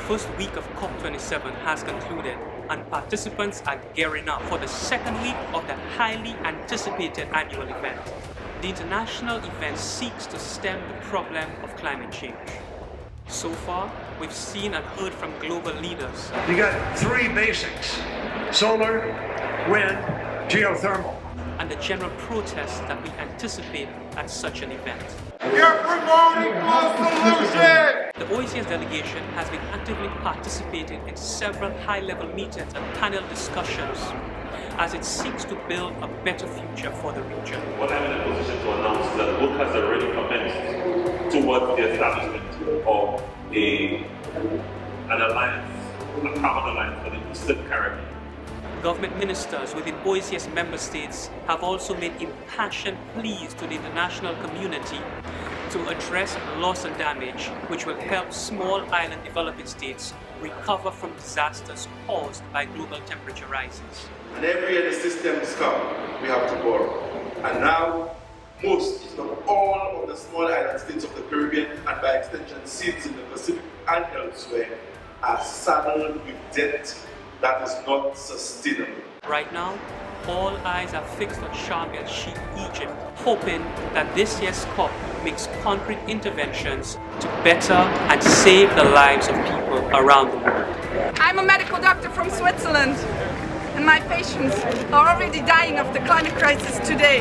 first week of COP27 has concluded and participants are gearing up for the second week of the highly anticipated annual event. The international event seeks to stem the problem of climate change. So far, we've seen and heard from global leaders. You got three basics: solar, wind, geothermal. And the general protests that we anticipate at such an event. You're promoting no solution! The OECS delegation has been actively participating in several high-level meetings and panel discussions as it seeks to build a better future for the region. What I'm in a position to announce is that work has already commenced towards the establishment of an alliance, a common alliance for the Eastern Caribbean. Government ministers within OECS member states have also made impassioned pleas to the international community to address loss and damage, which will help small island developing states recover from disasters caused by global temperature rises. And every year the systems come, we have to borrow. And now, most, if not all, of the small island states of the Caribbean, and by extension seas in the Pacific and elsewhere, are saddled with debt that is not sustainable. Right now, all eyes are fixed on Sharm el-Sheikh, Egypt, hoping that this year's COP makes concrete interventions to better and save the lives of people around the world. I'm a medical doctor from Switzerland, and my patients are already dying of the climate crisis today.